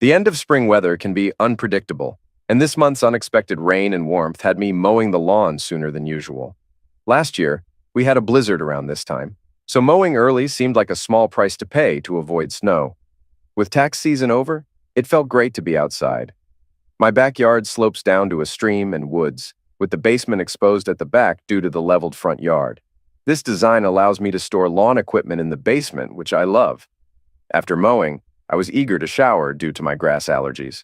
The end of spring weather can be unpredictable, and this month's unexpected rain and warmth had me mowing the lawn sooner than usual. Last year, we had a blizzard around this time, so mowing early seemed like a small price to pay to avoid snow. With tax season over, it felt great to be outside. My backyard slopes down to a stream and woods, with the basement exposed at the back due to the leveled front yard. This design allows me to store lawn equipment in the basement, which I love. After mowing, I was eager to shower due to my grass allergies.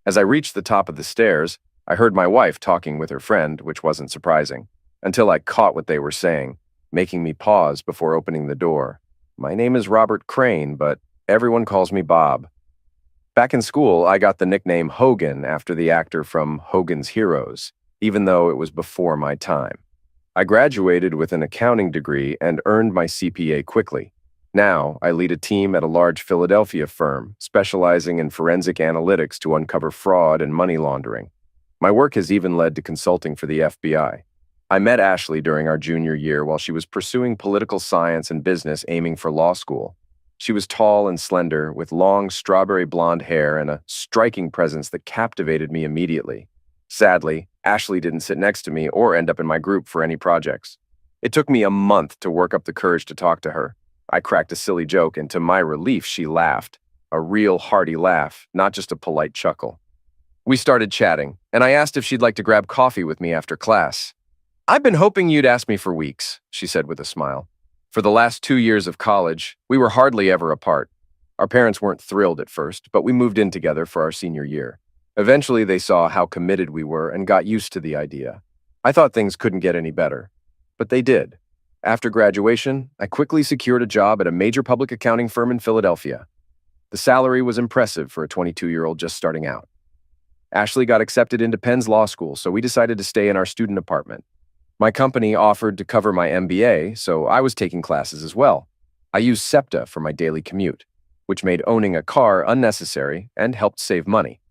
As I reached the top of the stairs, I heard my wife talking with her friend, which wasn't surprising, until I caught what they were saying, making me pause before opening the door. My name is Robert Crane, but everyone calls me Bob. Back in school, I got the nickname Hogan after the actor from Hogan's Heroes, even though it was before my time. I graduated with an accounting degree and earned my CPA quickly. Now, I lead a team at a large Philadelphia firm specializing in forensic analytics to uncover fraud and money laundering. My work has even led to consulting for the FBI. I met Ashley during our junior year while she was pursuing political science and business aiming for law school. She was tall and slender, with long strawberry blonde hair and a striking presence that captivated me immediately. Sadly, Ashley didn't sit next to me or end up in my group for any projects. It took me a month to work up the courage to talk to her. I cracked a silly joke, and to my relief, she laughed. A real hearty laugh, not just a polite chuckle. We started chatting, and I asked if she'd like to grab coffee with me after class. "I've been hoping you'd ask me for weeks," she said with a smile. For the last 2 years of college, we were hardly ever apart. Our parents weren't thrilled at first, but we moved in together for our senior year. Eventually, they saw how committed we were and got used to the idea. I thought things couldn't get any better, but they did. After graduation, I quickly secured a job at a major public accounting firm in Philadelphia. The salary was impressive for a 22-year-old just starting out. Ashley got accepted into Penn's law school, so we decided to stay in our student apartment. My company offered to cover my MBA, so I was taking classes as well. I used SEPTA for my daily commute, which made owning a car unnecessary and helped save money.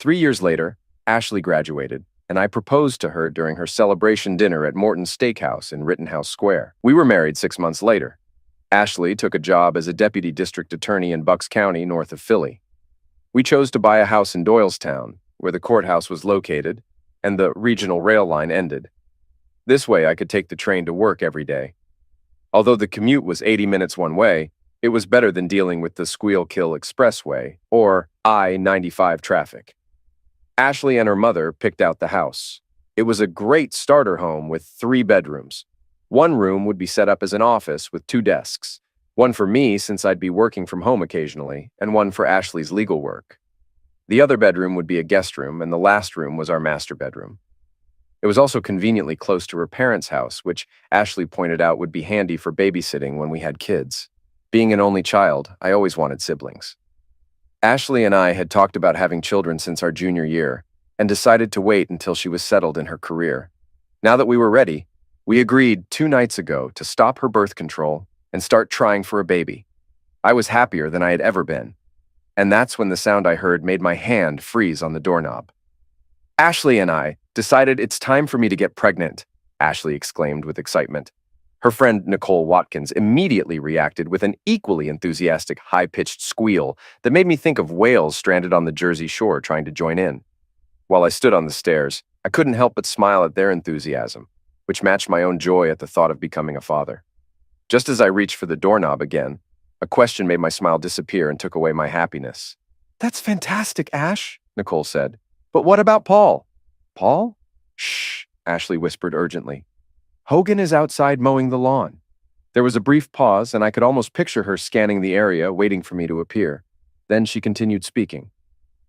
3 years later, Ashley graduated, and I proposed to her during her celebration dinner at Morton's Steakhouse in Rittenhouse Square. We were married 6 months later. Ashley took a job as a deputy district attorney in Bucks County, north of Philly. We chose to buy a house in Doylestown, where the courthouse was located and the regional rail line ended. This way, I could take the train to work every day. Although the commute was 80 minutes one way, it was better than dealing with the Squeal-Kill Expressway or I-95 traffic. Ashley and her mother picked out the house. It was a great starter home with 3 bedrooms. One room would be set up as an office with 2 desks, one for me since I'd be working from home occasionally, and one for Ashley's legal work. The other bedroom would be a guest room, and the last room was our master bedroom. It was also conveniently close to her parents' house, which Ashley pointed out would be handy for babysitting when we had kids. Being an only child, I always wanted siblings. Ashley and I had talked about having children since our junior year and decided to wait until she was settled in her career. Now that we were ready, we agreed 2 nights ago to stop her birth control and start trying for a baby. I was happier than I had ever been, and that's when the sound I heard made my hand freeze on the doorknob. "Ashley and I decided it's time for me to get pregnant," Ashley exclaimed with excitement. Her friend Nicole Watkins immediately reacted with an equally enthusiastic, high-pitched squeal that made me think of whales stranded on the Jersey Shore trying to join in. While I stood on the stairs, I couldn't help but smile at their enthusiasm, which matched my own joy at the thought of becoming a father. Just as I reached for the doorknob again, a question made my smile disappear and took away my happiness. "That's fantastic, Ash," Nicole said. "But what about Paul?" "Paul?" "Shh," Ashley whispered urgently. "Hogan is outside mowing the lawn." There was a brief pause, and I could almost picture her scanning the area, waiting for me to appear. Then she continued speaking.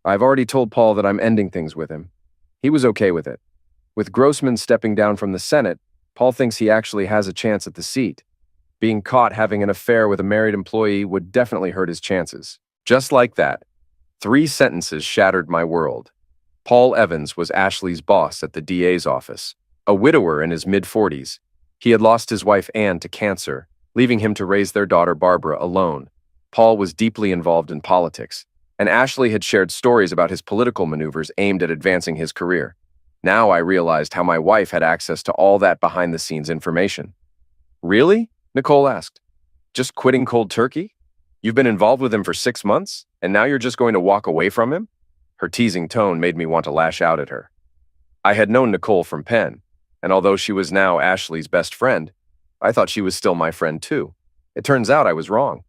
"I've already told Paul that I'm ending things with him. He was okay with it. With Grossman stepping down from the Senate, Paul thinks he actually has a chance at the seat. Being caught having an affair with a married employee would definitely hurt his chances." Just like that, 3 sentences shattered my world. Paul Evans was Ashley's boss at the DA's office. A widower in his mid-40s, he had lost his wife Anne to cancer, leaving him to raise their daughter Barbara alone. Paul was deeply involved in politics, and Ashley had shared stories about his political maneuvers aimed at advancing his career. Now I realized how my wife had access to all that behind-the-scenes information. "Really?" Nicole asked. "Just quitting cold turkey?" You've been involved with him for 6 months, and now you're just going to walk away from him? Her teasing tone made me want to lash out at her. I had known Nicole from Penn, and although she was now Ashley's best friend, I thought she was still my friend too. It turns out I was wrong.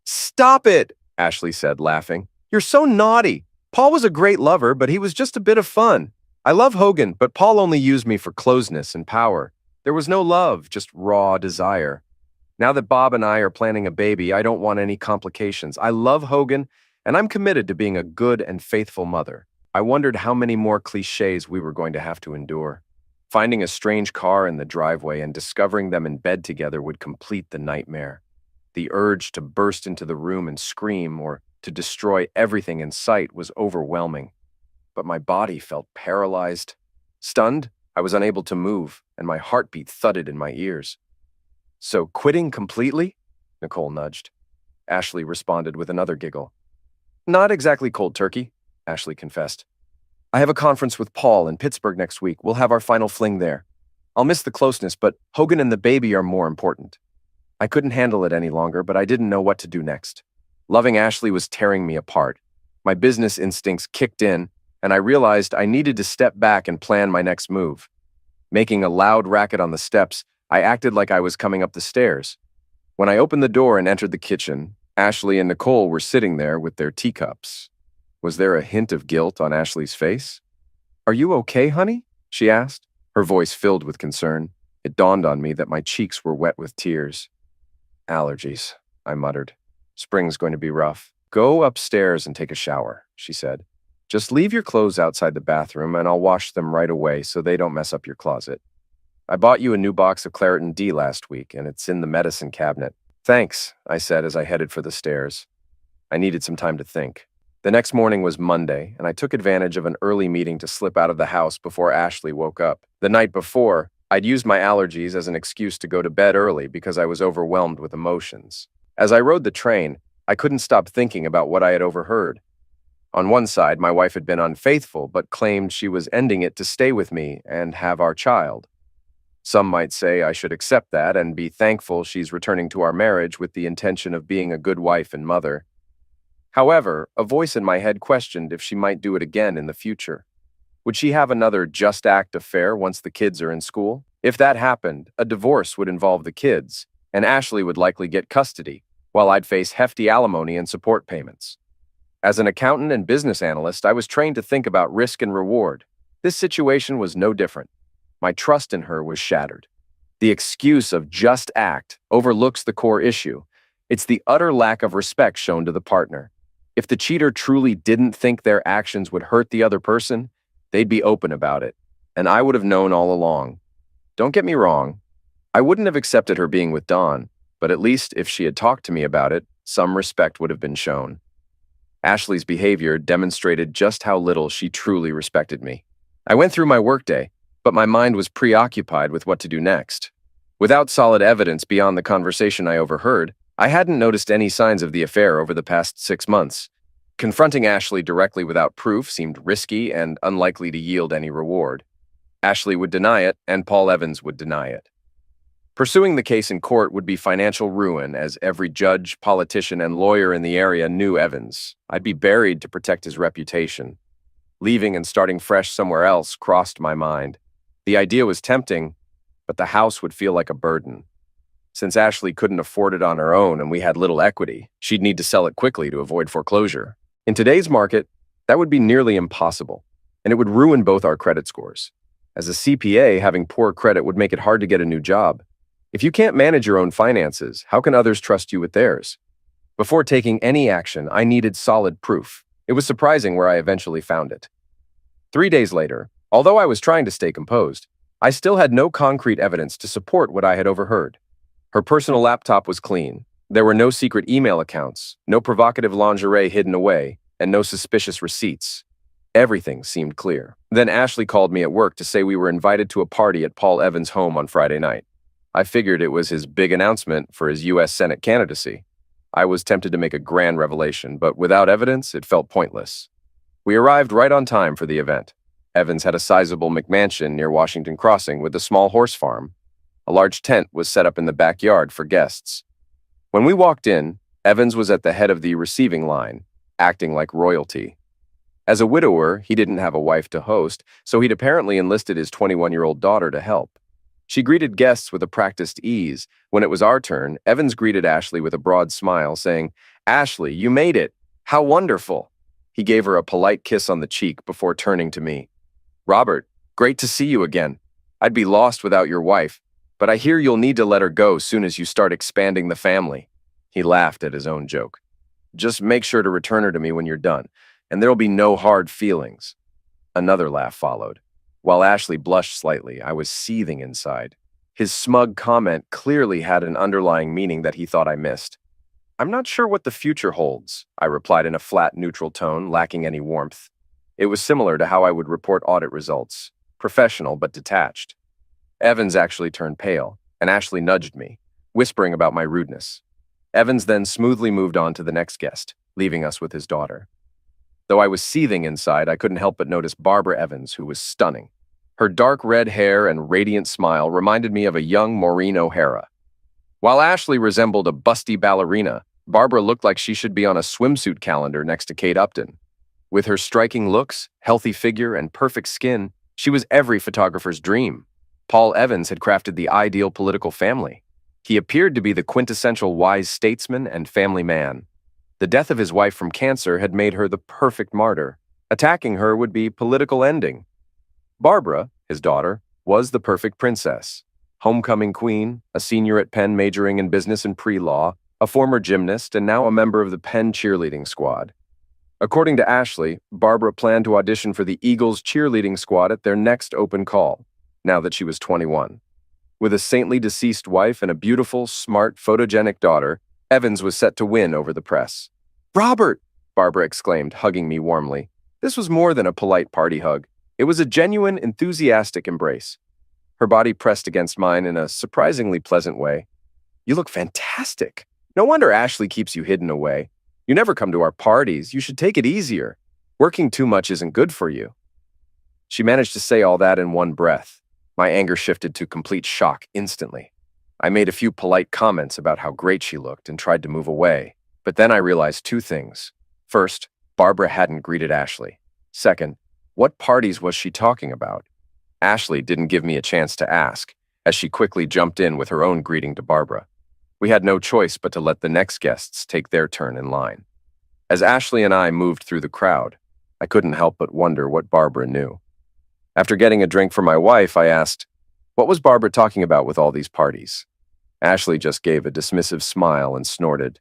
"Stop it," Ashley said, laughing. "You're so naughty. Paul was a great lover, but he was just a bit of fun. I love Hogan, but Paul only used me for closeness and power. There was no love, just raw desire. Now that Bob and I are planning a baby, I don't want any complications. I love Hogan, and I'm committed to being a good and faithful mother." I wondered how many more cliches we were going to have to endure. Finding a strange car in the driveway and discovering them in bed together would complete the nightmare. The urge to burst into the room and scream or to destroy everything in sight was overwhelming. But my body felt paralyzed. Stunned, I was unable to move, and my heartbeat thudded in my ears. "So quitting completely?" Nicole nudged. Ashley responded with another giggle. "Not exactly cold turkey," Ashley confessed. "I have a conference with Paul in Pittsburgh next week. We'll have our final fling there. I'll miss the closeness, but Hogan and the baby are more important." I couldn't handle it any longer, but I didn't know what to do next. Loving Ashley was tearing me apart. My business instincts kicked in, and I realized I needed to step back and plan my next move. Making a loud racket on the steps, I acted like I was coming up the stairs. When I opened the door and entered the kitchen, Ashley and Nicole were sitting there with their teacups. Was there a hint of guilt on Ashley's face? "Are you okay, honey?" she asked, her voice filled with concern. It dawned on me that my cheeks were wet with tears. "Allergies," I muttered. "Spring's going to be rough." "Go upstairs and take a shower," she said. "Just leave your clothes outside the bathroom and I'll wash them right away so they don't mess up your closet. I bought you a new box of Claritin D last week and it's in the medicine cabinet." "Thanks," I said as I headed for the stairs. I needed some time to think. The next morning was Monday, and I took advantage of an early meeting to slip out of the house before Ashley woke up. The night before, I'd used my allergies as an excuse to go to bed early because I was overwhelmed with emotions. As I rode the train, I couldn't stop thinking about what I had overheard. On one side, my wife had been unfaithful but claimed she was ending it to stay with me and have our child. Some might say I should accept that and be thankful she's returning to our marriage with the intention of being a good wife and mother. However, a voice in my head questioned if she might do it again in the future. Would she have another just act affair once the kids are in school? If that happened, a divorce would involve the kids, and Ashley would likely get custody, while I'd face hefty alimony and support payments. As an accountant and business analyst, I was trained to think about risk and reward. This situation was no different. My trust in her was shattered. The excuse of just act overlooks the core issue. It's the utter lack of respect shown to the partner. If the cheater truly didn't think their actions would hurt the other person, they'd be open about it, and I would have known all along. Don't get me wrong, I wouldn't have accepted her being with Don, but at least if she had talked to me about it, some respect would have been shown. Ashley's behavior demonstrated just how little she truly respected me. I went through my workday, but my mind was preoccupied with what to do next. Without solid evidence beyond the conversation I overheard, I hadn't noticed any signs of the affair over the past 6 months. Confronting Ashley directly without proof seemed risky and unlikely to yield any reward. Ashley would deny it, and Paul Evans would deny it. Pursuing the case in court would be financial ruin, as every judge, politician, and lawyer in the area knew Evans. I'd be buried to protect his reputation. Leaving and starting fresh somewhere else crossed my mind. The idea was tempting, but the house would feel like a burden. Since Ashley couldn't afford it on her own and we had little equity, she'd need to sell it quickly to avoid foreclosure. In today's market, that would be nearly impossible, and it would ruin both our credit scores. As a CPA, having poor credit would make it hard to get a new job. If you can't manage your own finances, how can others trust you with theirs? Before taking any action, I needed solid proof. It was surprising where I eventually found it. 3 days later, although I was trying to stay composed, I still had no concrete evidence to support what I had overheard. Her personal laptop was clean. There were no secret email accounts, no provocative lingerie hidden away, and no suspicious receipts. Everything seemed clear. Then Ashley called me at work to say we were invited to a party at Paul Evans' home on Friday night. I figured it was his big announcement for his U.S. Senate candidacy. I was tempted to make a grand revelation, but without evidence, it felt pointless. We arrived right on time for the event. Evans had a sizable McMansion near Washington Crossing with a small horse farm. A large tent was set up in the backyard for guests. When we walked in, Evans was at the head of the receiving line, acting like royalty. As a widower, he didn't have a wife to host, so he'd apparently enlisted his 21-year-old daughter to help. She greeted guests with a practiced ease. When it was our turn, Evans greeted Ashley with a broad smile, saying, "Ashley, you made it! How wonderful!" He gave her a polite kiss on the cheek before turning to me. "Robert, great to see you again. I'd be lost without your wife, but I hear you'll need to let her go soon as you start expanding the family." He laughed at his own joke. "Just make sure to return her to me when you're done, and there'll be no hard feelings." Another laugh followed. While Ashley blushed slightly, I was seething inside. His smug comment clearly had an underlying meaning that he thought I missed. "I'm not sure what the future holds," I replied in a flat, neutral tone, lacking any warmth. It was similar to how I would report audit results, professional but detached. Evans actually turned pale, and Ashley nudged me, whispering about my rudeness. Evans then smoothly moved on to the next guest, leaving us with his daughter. Though I was seething inside, I couldn't help but notice Barbara Evans, who was stunning. Her dark red hair and radiant smile reminded me of a young Maureen O'Hara. While Ashley resembled a busty ballerina, Barbara looked like she should be on a swimsuit calendar next to Kate Upton. With her striking looks, healthy figure, and perfect skin, she was every photographer's dream. Paul Evans had crafted the ideal political family. He appeared to be the quintessential wise statesman and family man. The death of his wife from cancer had made her the perfect martyr. Attacking her would be political ending. Barbara, his daughter, was the perfect princess. Homecoming queen, a senior at Penn majoring in business and pre-law, a former gymnast, and now a member of the Penn cheerleading squad. According to Ashley, Barbara planned to audition for the Eagles cheerleading squad at their next open call, now that she was 21. With a saintly deceased wife and a beautiful, smart, photogenic daughter, Evans was set to win over the press. "Robert!" Barbara exclaimed, hugging me warmly. This was more than a polite party hug. It was a genuine, enthusiastic embrace. Her body pressed against mine in a surprisingly pleasant way. "You look fantastic. No wonder Ashley keeps you hidden away. You never come to our parties. You should take it easier. Working too much isn't good for you." She managed to say all that in one breath. My anger shifted to complete shock instantly. I made a few polite comments about how great she looked and tried to move away, but then I realized two things. First, Barbara hadn't greeted Ashley. Second, what parties was she talking about? Ashley didn't give me a chance to ask, as she quickly jumped in with her own greeting to Barbara. We had no choice but to let the next guests take their turn in line. As Ashley and I moved through the crowd, I couldn't help but wonder what Barbara knew. After getting a drink for my wife, I asked, "What was Barbara talking about with all these parties?" Ashley just gave a dismissive smile and snorted.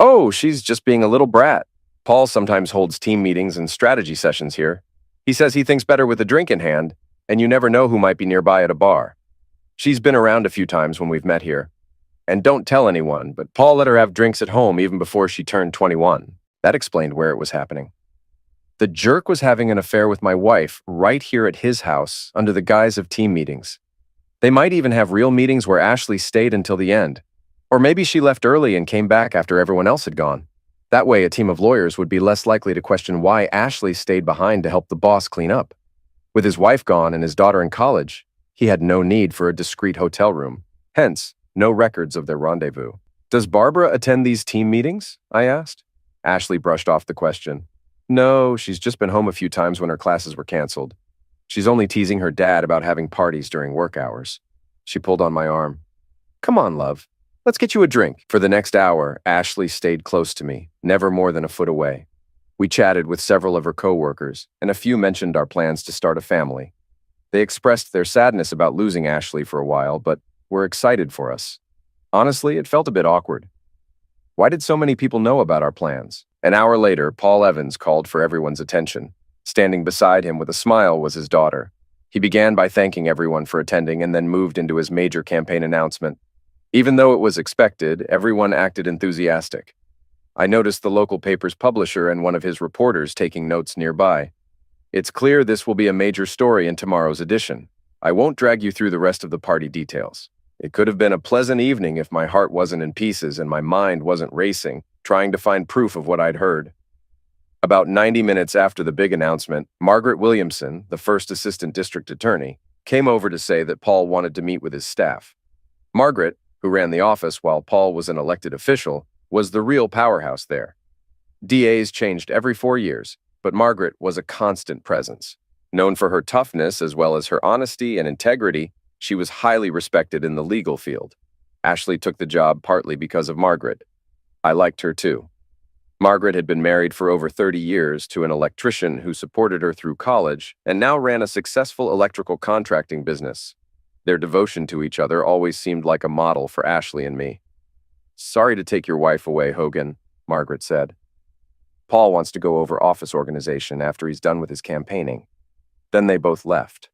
"Oh, she's just being a little brat. Paul sometimes holds team meetings and strategy sessions here. He says he thinks better with a drink in hand, and you never know who might be nearby at a bar. She's been around a few times when we've met here. And don't tell anyone, but Paul let her have drinks at home even before she turned 21. That explained where it was happening. The jerk was having an affair with my wife right here at his house under the guise of team meetings. They might even have real meetings where Ashley stayed until the end. Or maybe she left early and came back after everyone else had gone. That way, a team of lawyers would be less likely to question why Ashley stayed behind to help the boss clean up. With his wife gone and his daughter in college, he had no need for a discreet hotel room. Hence, no records of their rendezvous. "Does Barbara attend these team meetings?" I asked. Ashley brushed off the question. "No, she's just been home a few times when her classes were canceled. She's only teasing her dad about having parties during work hours." She pulled on my arm. "Come on, love. Let's get you a drink." For the next hour, Ashley stayed close to me, never more than a foot away. We chatted with several of her coworkers, and a few mentioned our plans to start a family. They expressed their sadness about losing Ashley for a while, but were excited for us. Honestly, it felt a bit awkward. Why did so many people know about our plans? An hour later, Paul Evans called for everyone's attention. Standing beside him with a smile was his daughter. He began by thanking everyone for attending and then moved into his major campaign announcement. Even though it was expected, everyone acted enthusiastic. I noticed the local paper's publisher and one of his reporters taking notes nearby. "It's clear this will be a major story in tomorrow's edition. I won't drag you through the rest of the party details. It could have been a pleasant evening if my heart wasn't in pieces and my mind wasn't racing, trying to find proof of what I'd heard." About 90 minutes after the big announcement, Margaret Williamson, the first assistant district attorney, came over to say that Paul wanted to meet with his staff. Margaret, who ran the office while Paul was an elected official, was the real powerhouse there. DAs changed every 4 years, but Margaret was a constant presence. Known for her toughness as well as her honesty and integrity, she was highly respected in the legal field. Ashley took the job partly because of Margaret. I liked her too. Margaret had been married for over 30 years to an electrician who supported her through college and now ran a successful electrical contracting business. Their devotion to each other always seemed like a model for Ashley and me. "Sorry to take your wife away, Hogan," Margaret said. "Paul wants to go over office organization after he's done with his campaigning." Then they both left.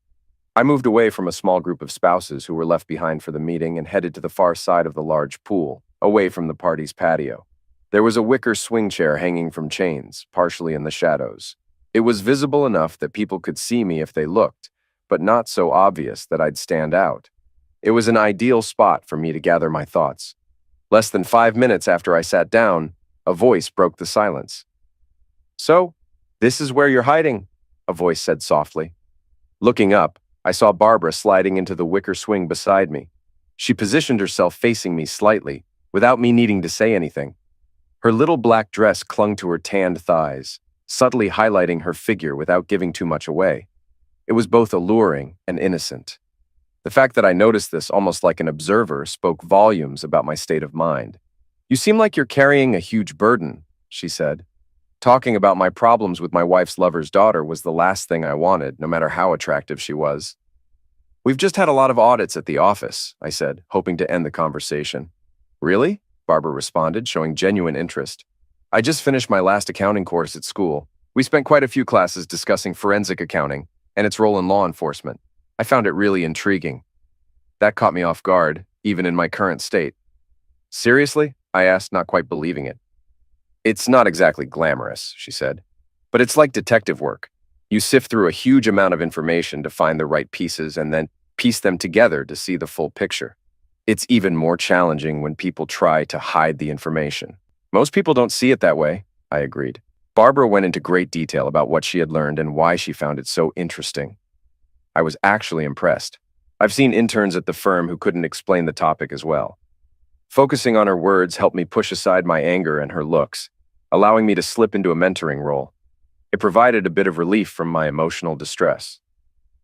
I moved away from a small group of spouses who were left behind for the meeting and headed to the far side of the large pool, away from the party's patio. There was a wicker swing chair hanging from chains, partially in the shadows. It was visible enough that people could see me if they looked, but not so obvious that I'd stand out. It was an ideal spot for me to gather my thoughts. Less than 5 minutes after I sat down, a voice broke the silence. "So, this is where you're hiding," a voice said softly. Looking up, I saw Barbara sliding into the wicker swing beside me. She positioned herself facing me slightly, without me needing to say anything. Her little black dress clung to her tanned thighs, subtly highlighting her figure without giving too much away. It was both alluring and innocent. The fact that I noticed this almost like an observer spoke volumes about my state of mind. "You seem like you're carrying a huge burden," she said. Talking about my problems with my wife's lover's daughter was the last thing I wanted, no matter how attractive she was. "We've just had a lot of audits at the office," I said, hoping to end the conversation. "Really?" Barbara responded, showing genuine interest. "I just finished my last accounting course at school. We spent quite a few classes discussing forensic accounting and its role in law enforcement. I found it really intriguing." That caught me off guard, even in my current state. "Seriously?" I asked, not quite believing it. "It's not exactly glamorous," she said, "but it's like detective work. You sift through a huge amount of information to find the right pieces and then piece them together to see the full picture. It's even more challenging when people try to hide the information." "Most people don't see it that way," I agreed. Barbara went into great detail about what she had learned and why she found it so interesting. I was actually impressed. I've seen interns at the firm who couldn't explain the topic as well. Focusing on her words helped me push aside my anger and her looks, allowing me to slip into a mentoring role. It provided a bit of relief from my emotional distress.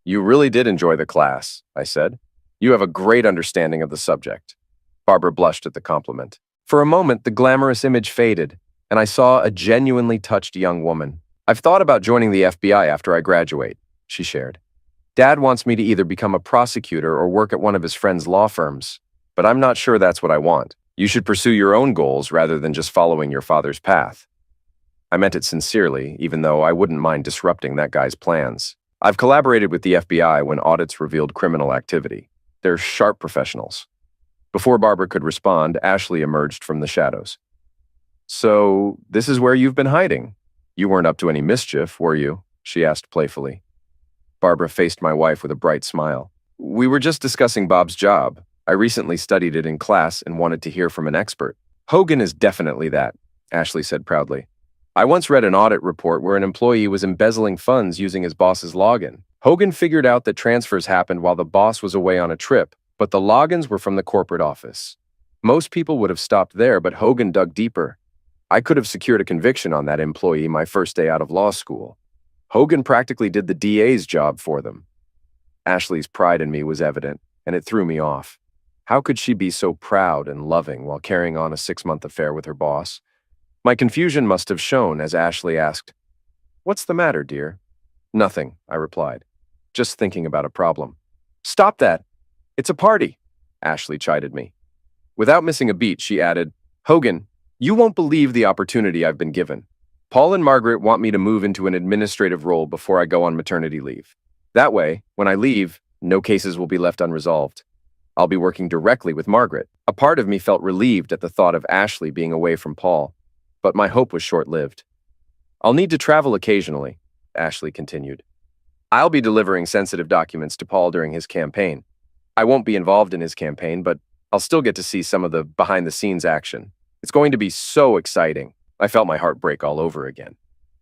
"You really did enjoy the class," I said. "You have a great understanding of the subject." Barbara blushed at the compliment. For a moment, the glamorous image faded, and I saw a genuinely touched young woman. "I've thought about joining the FBI after I graduate," she shared. "Dad wants me to either become a prosecutor or work at one of his friend's law firms, but I'm not sure that's what I want. You should pursue your own goals rather than just following your father's path." I meant it sincerely, even though I wouldn't mind disrupting that guy's plans. I've collaborated with the FBI when audits revealed criminal activity. They're sharp professionals. Before Barbara could respond, Ashley emerged from the shadows. "So, this is where you've been hiding? You weren't up to any mischief, were you?" she asked playfully. Barbara faced my wife with a bright smile. "We were just discussing Bob's job. I recently studied it in class and wanted to hear from an expert." "Hogan is definitely that," Ashley said proudly. "I once read an audit report where an employee was embezzling funds using his boss's login. Hogan figured out that transfers happened while the boss was away on a trip, but the logins were from the corporate office. Most people would have stopped there, but Hogan dug deeper. I could have secured a conviction on that employee my first day out of law school. Hogan practically did the DA's job for them." Ashley's pride in me was evident, and it threw me off. How could she be so proud and loving while carrying on a 6-month affair with her boss? My confusion must have shown as Ashley asked, "What's the matter, dear?" "Nothing," I replied. "Just thinking about a problem." "Stop that! It's a party," Ashley chided me. Without missing a beat, she added, "Hogan, you won't believe the opportunity I've been given. Paul and Margaret want me to move into an administrative role before I go on maternity leave. That way, when I leave, no cases will be left unresolved. I'll be working directly with Margaret." A part of me felt relieved at the thought of Ashley being away from Paul, but my hope was short-lived. "I'll need to travel occasionally," Ashley continued. "I'll be delivering sensitive documents to Paul during his campaign. I won't be involved in his campaign, but I'll still get to see some of the behind-the-scenes action. It's going to be so exciting." I felt my heart break all over again.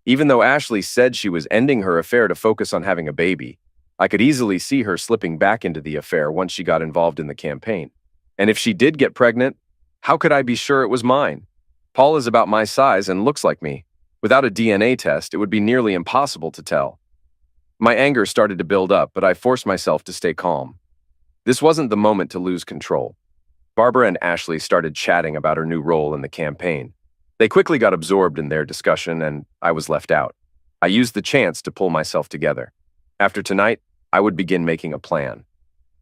Even though Ashley said she was ending her affair to focus on having a baby, I could easily see her slipping back into the affair once she got involved in the campaign. And if she did get pregnant, how could I be sure it was mine? Paul is about my size and looks like me. Without a DNA test, it would be nearly impossible to tell. My anger started to build up, but I forced myself to stay calm. This wasn't the moment to lose control. Barbara and Ashley started chatting about her new role in the campaign. They quickly got absorbed in their discussion, and I was left out. I used the chance to pull myself together. After tonight, I would begin making a plan.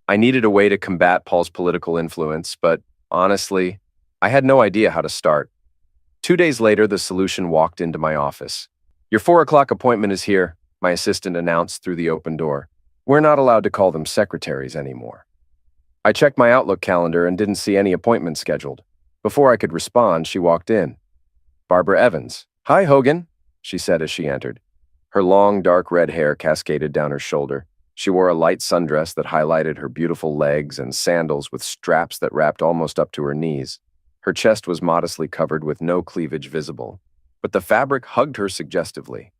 I needed a way to combat Paul's political influence, but honestly, I had no idea how to start. 2 days later, the solution walked into my office. "Your 4 o'clock appointment is here," my assistant announced through the open door. We're not allowed to call them secretaries anymore. I checked my Outlook calendar and didn't see any appointment scheduled. Before I could respond, she walked in. Barbara Evans. "Hi, Hogan," she said as she entered. Her long, dark red hair cascaded down her shoulder. She wore a light sundress that highlighted her beautiful legs and sandals with straps that wrapped almost up to her knees. Her chest was modestly covered with no cleavage visible, but the fabric hugged her suggestively.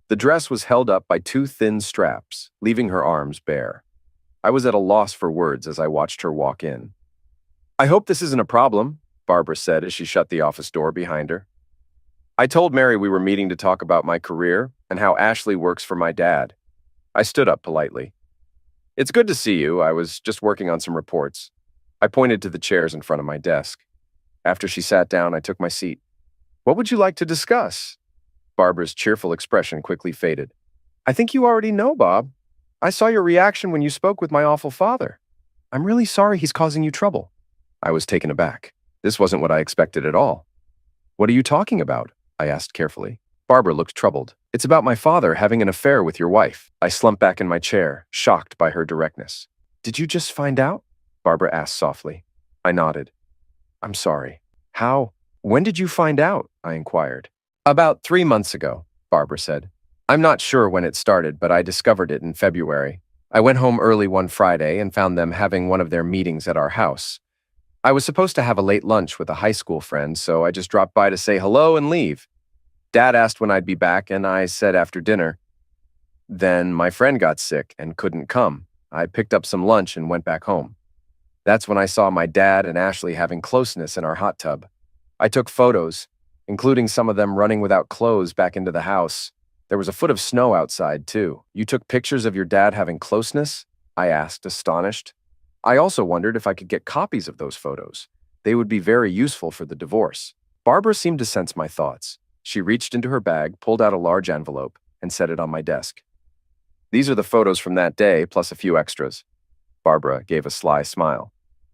The dress was held up by 2 thin straps, leaving her arms bare. I was at a loss for words as I watched her walk in. "I hope this isn't a problem," Barbara said as she shut the office door behind her. I told Mary we were meeting to talk about my career and how Ashley works for my dad. I stood up politely. "It's good to see you. I was just working on some reports." I pointed to the chairs in front of my desk. After she sat down, I took my seat. "What would you like to discuss?" Barbara's cheerful expression quickly faded. "I think you already know, Bob. I saw your reaction when you spoke with my awful father. I'm really sorry he's causing you trouble." I was taken aback. This wasn't what I expected at all. "What are you talking about?" I asked carefully. Barbara looked troubled. "It's about my father having an affair with your wife." I slumped back in my chair, shocked by her directness. "Did you just find out?" Barbara asked softly. I nodded. "I'm sorry. How? When did you find out?" I inquired. "About 3 months ago," Barbara said. "I'm not sure when it started, but I discovered it in February. I went home early one Friday and found them having one of their meetings at our house. I was supposed to have a late lunch with a high school friend, so I just dropped by to say hello and leave. Dad asked when I'd be back, and I said after dinner. Then my friend got sick and couldn't come. I picked up some lunch and went back home. That's when I saw my dad and Ashley having closeness in our hot tub. I took photos, including some of them running without clothes back into the house. There was a foot of snow outside, too. "You took pictures of your dad having closeness?" I asked, astonished. I also wondered if I could get copies of those photos. They would be very useful for the divorce. Barbara seemed to sense my thoughts. She reached into her bag, pulled out a large envelope, and set it on my desk. "These are the photos from that day, plus a few extras." Barbara gave a sly smile.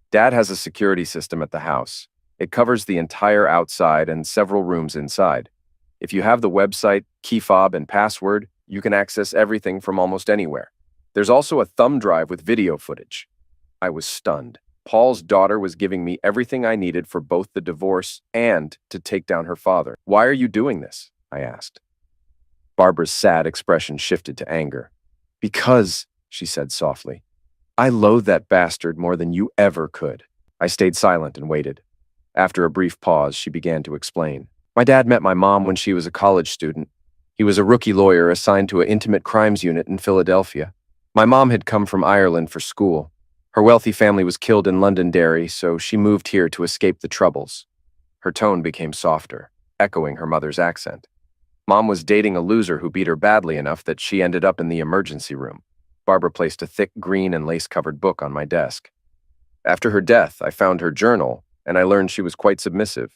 "Dad has a security system at the house. It covers the entire outside and several rooms inside. If you have the website, key fob, and password, you can access everything from almost anywhere. There's also a thumb drive with video footage." I was stunned. Paul's daughter was giving me everything I needed for both the divorce and to take down her father. "Why are you doing this?" I asked. Barbara's sad expression shifted to anger. "Because," she said softly, "I loathe that bastard more than you ever could." I stayed silent and waited. After a brief pause, she began to explain. "My dad met my mom when she was a college student. He was a rookie lawyer assigned to an intimate crimes unit in Philadelphia. My mom had come from Ireland for school. Her wealthy family was killed in Londonderry, so she moved here to escape the troubles." Her tone became softer, echoing her mother's accent. "Mom was dating a loser who beat her badly enough that she ended up in the emergency room." Barbara placed a thick green and lace-covered book on my desk. "After her death, I found her journal, and I learned she was quite submissive.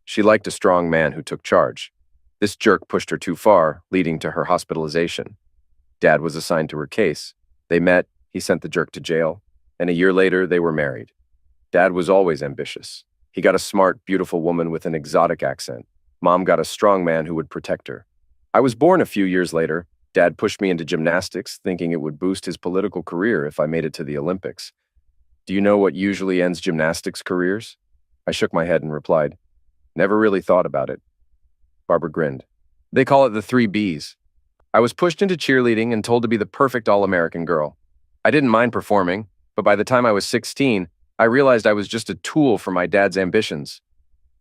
She liked a strong man who took charge. This jerk pushed her too far, leading to her hospitalization. Dad was assigned to her case. They met, he sent the jerk to jail, and a year later, they were married. Dad was always ambitious. He got a smart, beautiful woman with an exotic accent. Mom got a strong man who would protect her. I was born a few years later. Dad pushed me into gymnastics, thinking it would boost his political career if I made it to the Olympics. Do you know what usually ends gymnastics careers?" I shook my head and replied, "Never really thought about it." Barbara grinned. "They call it the 3 Bs. I was pushed into cheerleading and told to be the perfect all-American girl. I didn't mind performing, but by the time I was 16, I realized I was just a tool for my dad's ambitions.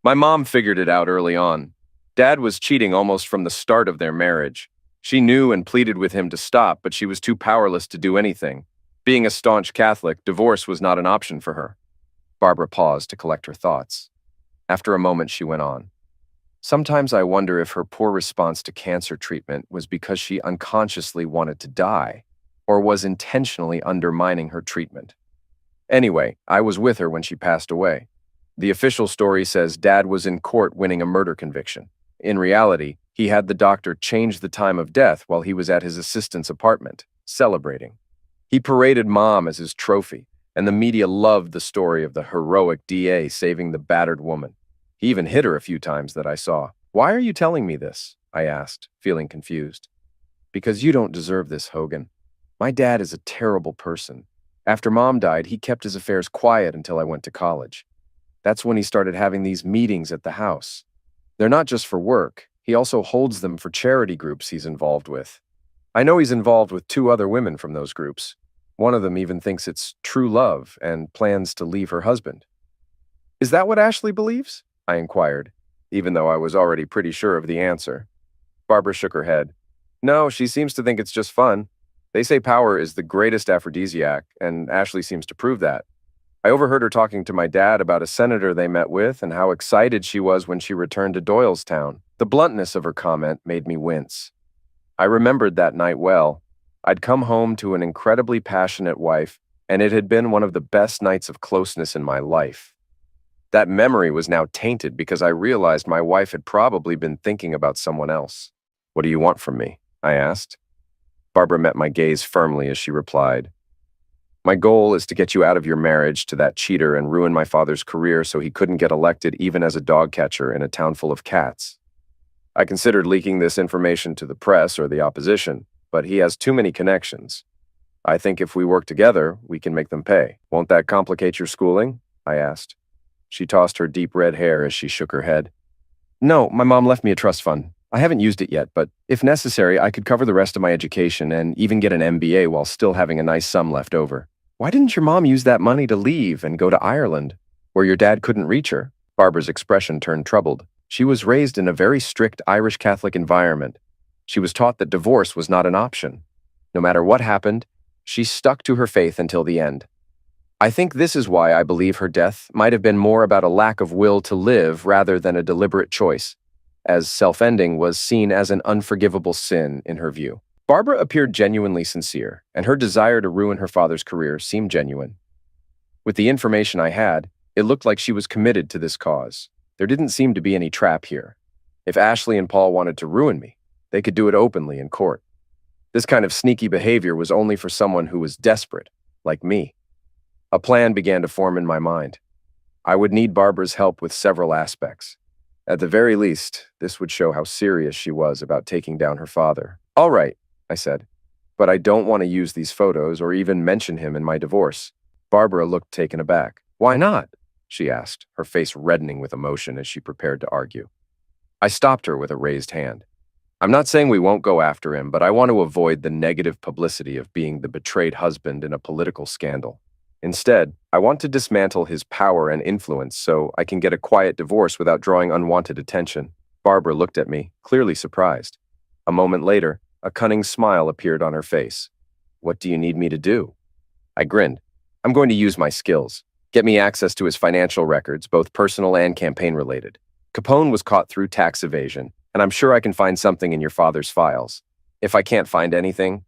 My mom figured it out early on. Dad was cheating almost from the start of their marriage. She knew and pleaded with him to stop, but she was too powerless to do anything. Being a staunch Catholic, divorce was not an option for her." Barbara paused to collect her thoughts. After a moment, she went on. Sometimes I wonder if her poor response to cancer treatment was because she unconsciously wanted to die, or was intentionally undermining her treatment. Anyway, I was with her when she passed away. The official story says Dad was in court winning a murder conviction. In reality, he had the doctor change the time of death while he was at his assistant's apartment, celebrating. He paraded Mom as his trophy, and the media loved the story of the heroic DA saving the battered woman. He even hit her a few times that I saw. "Why are you telling me this?" I asked, feeling confused. "Because you don't deserve this, Hogan. My dad is a terrible person. After Mom died, he kept his affairs quiet until I went to college. That's when he started having these meetings at the house. They're not just for work. He also holds them for charity groups he's involved with. I know he's involved with 2 other women from those groups. One of them even thinks it's true love and plans to leave her husband." "Is that what Ashley believes?" I inquired, even though I was already pretty sure of the answer. Barbara shook her head. "No, she seems to think it's just fun. They say power is the greatest aphrodisiac, and Ashley seems to prove that. I overheard her talking to my dad about a senator they met with and how excited she was when she returned to Doylestown. The bluntness of her comment made me wince. I remembered that night well. I'd come home to an incredibly passionate wife, and it had been one of the best nights of closeness in my life. That memory was now tainted because I realized my wife had probably been thinking about someone else. "What do you want from me?" I asked. Barbara met my gaze firmly as she replied, "My goal is to get you out of your marriage to that cheater and ruin my father's career so he couldn't get elected even as a dog catcher in a town full of cats. I considered leaking this information to the press or the opposition, but he has too many connections. I think if we work together, we can make them pay. Won't that complicate your schooling?" I asked. She tossed her deep red hair as she shook her head. "No, my mom left me a trust fund. I haven't used it yet, but if necessary, I could cover the rest of my education and even get an MBA while still having a nice sum left over." "Why didn't your mom use that money to leave and go to Ireland, where your dad couldn't reach her?" Barbara's expression turned troubled. She was raised in a very strict Irish Catholic environment. She was taught that divorce was not an option. No matter what happened, she stuck to her faith until the end. I think this is why I believe her death might have been more about a lack of will to live rather than a deliberate choice, as self-ending was seen as an unforgivable sin in her view. Barbara appeared genuinely sincere, and her desire to ruin her father's career seemed genuine. With the information I had, it looked like she was committed to this cause. There didn't seem to be any trap here. If Ashley and Paul wanted to ruin me, they could do it openly in court. This kind of sneaky behavior was only for someone who was desperate, like me. A plan began to form in my mind. I would need Barbara's help with several aspects. At the very least, this would show how serious she was about taking down her father. "All right," I said, "but I don't want to use these photos or even mention him in my divorce." Barbara looked taken aback. "Why not?" she asked, her face reddening with emotion as she prepared to argue. I stopped her with a raised hand. "I'm not saying we won't go after him, but I want to avoid the negative publicity of being the betrayed husband in a political scandal. Instead, I want to dismantle his power and influence so I can get a quiet divorce without drawing unwanted attention." Barbara looked at me, clearly surprised. A moment later, a cunning smile appeared on her face. "What do you need me to do?" I grinned. "I'm going to use my skills. Get me access to his financial records, both personal and campaign-related. Capone was caught through tax evasion, and I'm sure I can find something in your father's files. If I can't find anything..."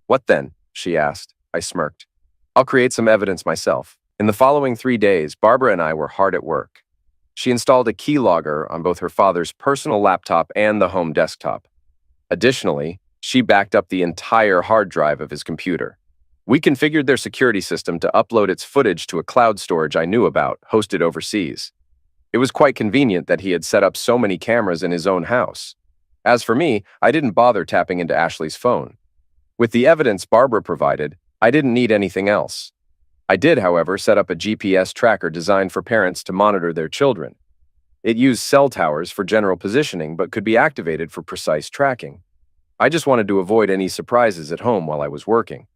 "What then?" she asked. I smirked. "I'll create some evidence myself." In the following 3 days, Barbara and I were hard at work. She installed a keylogger on both her father's personal laptop and the home desktop. Additionally, she backed up the entire hard drive of his computer. We configured their security system to upload its footage to a cloud storage I knew about, hosted overseas. It was quite convenient that he had set up so many cameras in his own house. As for me, I didn't bother tapping into Ashley's phone. With the evidence Barbara provided, I didn't need anything else. I did, however, set up a GPS tracker designed for parents to monitor their children. It used cell towers for general positioning but could be activated for precise tracking. I just wanted to avoid any surprises at home while I was working.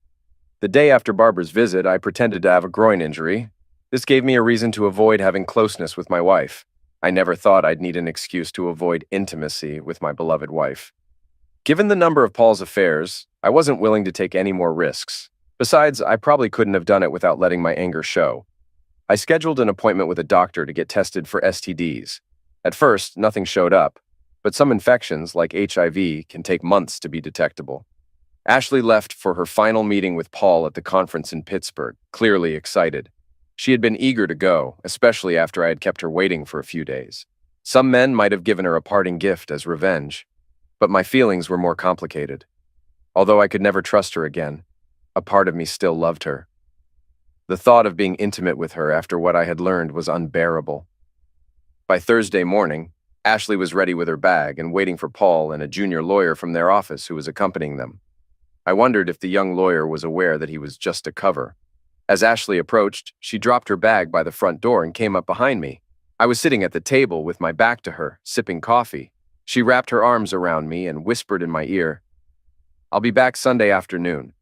The day after Barbara's visit, I pretended to have a groin injury. This gave me a reason to avoid having closeness with my wife. I never thought I'd need an excuse to avoid intimacy with my beloved wife. Given the number of Paul's affairs, I wasn't willing to take any more risks. Besides, I probably couldn't have done it without letting my anger show. I scheduled an appointment with a doctor to get tested for STDs. At first, nothing showed up, but some infections, like HIV, can take months to be detectable. Ashley left for her final meeting with Paul at the conference in Pittsburgh, clearly excited. She had been eager to go, especially after I had kept her waiting for a few days. Some men might have given her a parting gift as revenge, but my feelings were more complicated. Although I could never trust her again, a part of me still loved her. The thought of being intimate with her after what I had learned was unbearable. By Thursday morning, Ashley was ready with her bag and waiting for Paul and a junior lawyer from their office who was accompanying them. I wondered if the young lawyer was aware that he was just a cover. As Ashley approached, she dropped her bag by the front door and came up behind me. I was sitting at the table with my back to her, sipping coffee. She wrapped her arms around me and whispered in my ear, "I'll be back Sunday afternoon.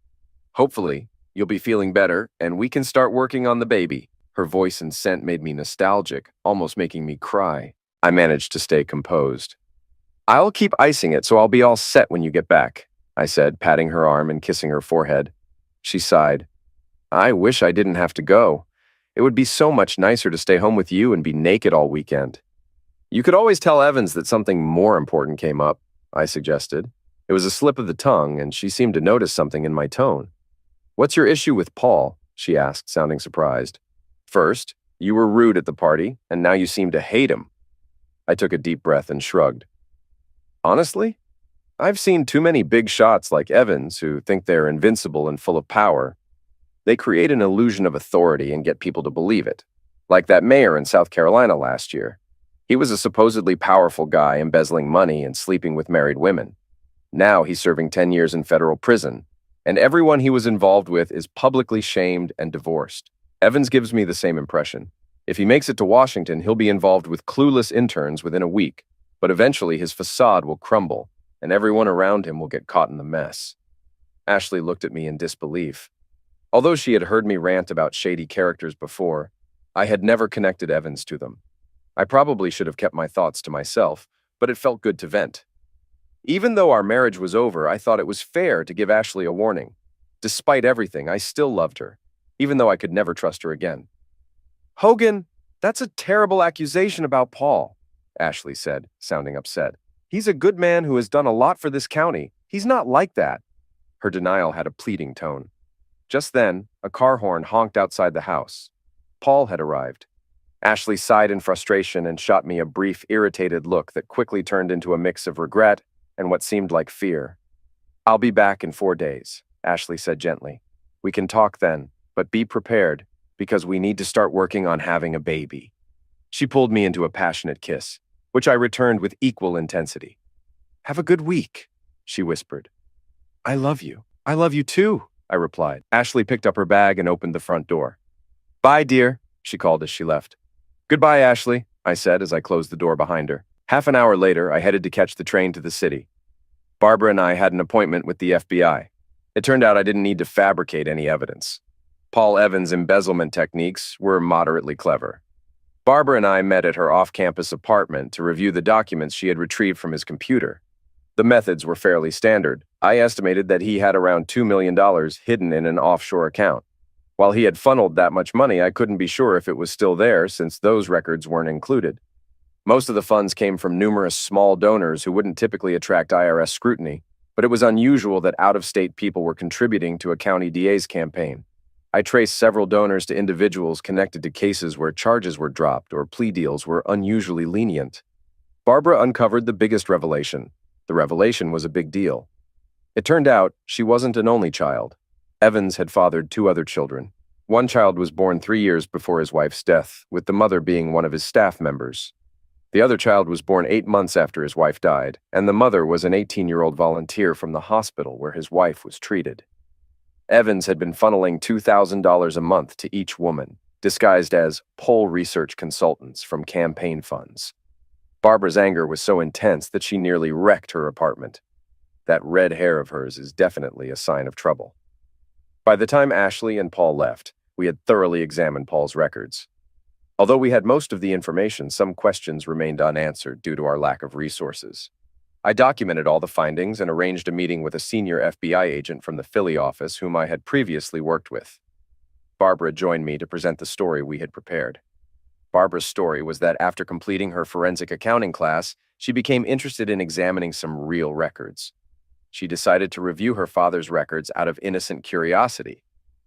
Hopefully, you'll be feeling better and we can start working on the baby." Her voice and scent made me nostalgic, almost making me cry. I managed to stay composed. "I'll keep icing it so I'll be all set when you get back," I said, patting her arm and kissing her forehead. She sighed. "I wish I didn't have to go. It would be so much nicer to stay home with you and be naked all weekend." "You could always tell Evans that something more important came up," I suggested. It was a slip of the tongue, and she seemed to notice something in my tone. "What's your issue with Paul?" she asked, sounding surprised. "First, you were rude at the party, and now you seem to hate him." I took a deep breath and shrugged. "Honestly, I've seen too many big shots like Evans who think they're invincible and full of power. They create an illusion of authority and get people to believe it, like that mayor in South Carolina last year. He was a supposedly powerful guy embezzling money and sleeping with married women. Now he's serving 10 years in federal prison, and everyone he was involved with is publicly shamed and divorced. Evans gives me the same impression. If he makes it to Washington, he'll be involved with clueless interns within a week, but eventually his facade will crumble, and everyone around him will get caught in the mess." Ashley looked at me in disbelief. Although she had heard me rant about shady characters before, I had never connected Evans to them. I probably should have kept my thoughts to myself, but it felt good to vent. Even though our marriage was over, I thought it was fair to give Ashley a warning. Despite everything, I still loved her, even though I could never trust her again. "Hogan, that's a terrible accusation about Paul," Ashley said, sounding upset. "He's a good man who has done a lot for this county. He's not like that." Her denial had a pleading tone. Just then, a car horn honked outside the house. Paul had arrived. Ashley sighed in frustration and shot me a brief, irritated look that quickly turned into a mix of regret and what seemed like fear. "I'll be back in 4 days," Ashley said gently. "We can talk then, but be prepared, because we need to start working on having a baby." She pulled me into a passionate kiss, which I returned with equal intensity. "Have a good week," she whispered. "I love you. I love you too," I replied. Ashley picked up her bag and opened the front door. "Bye, dear," she called as she left. "Goodbye, Ashley," I said as I closed the door behind her. Half an hour later, I headed to catch the train to the city. Barbara and I had an appointment with the FBI. It turned out I didn't need to fabricate any evidence. Paul Evans' embezzlement techniques were moderately clever. Barbara and I met at her off-campus apartment to review the documents she had retrieved from his computer. The methods were fairly standard. I estimated that he had around $2 million hidden in an offshore account. While he had funneled that much money, I couldn't be sure if it was still there since those records weren't included. Most of the funds came from numerous small donors who wouldn't typically attract IRS scrutiny, but it was unusual that out-of-state people were contributing to a county DA's campaign. I traced several donors to individuals connected to cases where charges were dropped or plea deals were unusually lenient. Barbara uncovered the biggest revelation. The revelation was a big deal. It turned out she wasn't an only child. Evans had fathered 2 other children. One child was born 3 years before his wife's death, with the mother being one of his staff members. The other child was born 8 months after his wife died, and the mother was an 18-year-old volunteer from the hospital where his wife was treated. Evans had been funneling $2,000 a month to each woman, disguised as poll research consultants from campaign funds. Barbara's anger was so intense that she nearly wrecked her apartment. That red hair of hers is definitely a sign of trouble. By the time Ashley and Paul left, we had thoroughly examined Paul's records. Although we had most of the information, some questions remained unanswered due to our lack of resources. I documented all the findings and arranged a meeting with a senior FBI agent from the Philly office whom I had previously worked with. Barbara joined me to present the story we had prepared. Barbara's story was that after completing her forensic accounting class, she became interested in examining some real records. She decided to review her father's records out of innocent curiosity.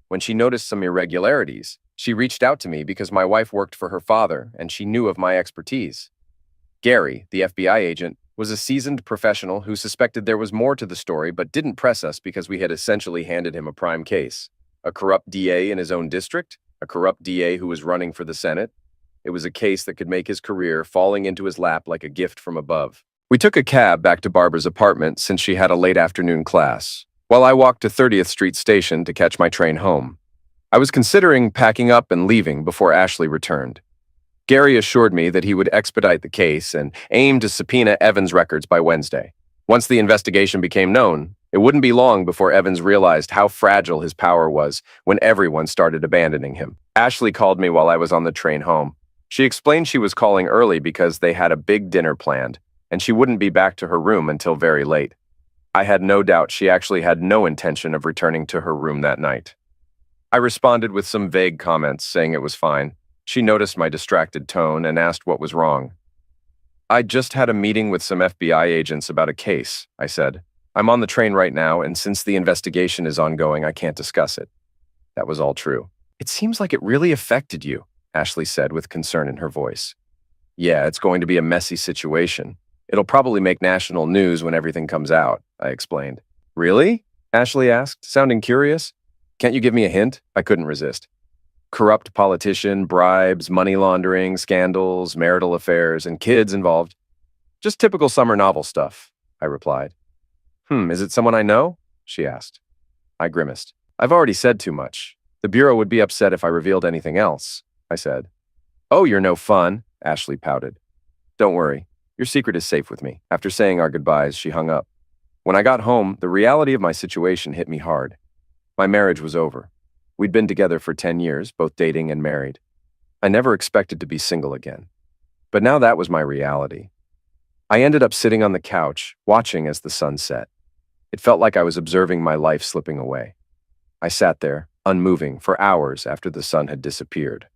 When she noticed some irregularities, she reached out to me because my wife worked for her father and she knew of my expertise. Gary, the FBI agent, was a seasoned professional who suspected there was more to the story but didn't press us because we had essentially handed him a prime case. A corrupt DA in his own district, a corrupt DA who was running for the Senate. It was a case that could make his career falling into his lap like a gift from above. We took a cab back to Barbara's apartment since she had a late afternoon class, while I walked to 30th Street Station to catch my train home. I was considering packing up and leaving before Ashley returned. Gary assured me that he would expedite the case and aim to subpoena Evans' records by Wednesday. Once the investigation became known, it wouldn't be long before Evans realized how fragile his power was when everyone started abandoning him. Ashley called me while I was on the train home. She explained she was calling early because they had a big dinner planned, and she wouldn't be back to her room until very late. I had no doubt she actually had no intention of returning to her room that night. I responded with some vague comments, saying it was fine. She noticed my distracted tone and asked what was wrong. "I just had a meeting with some FBI agents about a case," I said. "I'm on the train right now, and since the investigation is ongoing, I can't discuss it." That was all true. "It seems like it really affected you," Ashley said with concern in her voice. "Yeah, it's going to be a messy situation. It'll probably make national news when everything comes out," I explained. "Really?" Ashley asked, sounding curious. "Can't you give me a hint?" I couldn't resist. "Corrupt politician, bribes, money laundering, scandals, marital affairs, and kids involved. Just typical summer novel stuff," I replied. Is it someone I know?" she asked. I grimaced. "I've already said too much. The Bureau would be upset if I revealed anything else," I said. "Oh, you're no fun," Ashley pouted. "Don't worry. Your secret is safe with me." After saying our goodbyes, she hung up. When I got home, the reality of my situation hit me hard. My marriage was over. We'd been together for 10 years, both dating and married. I never expected to be single again. But now that was my reality. I ended up sitting on the couch, watching as the sun set. It felt like I was observing my life slipping away. I sat there, unmoving, for hours after the sun had disappeared.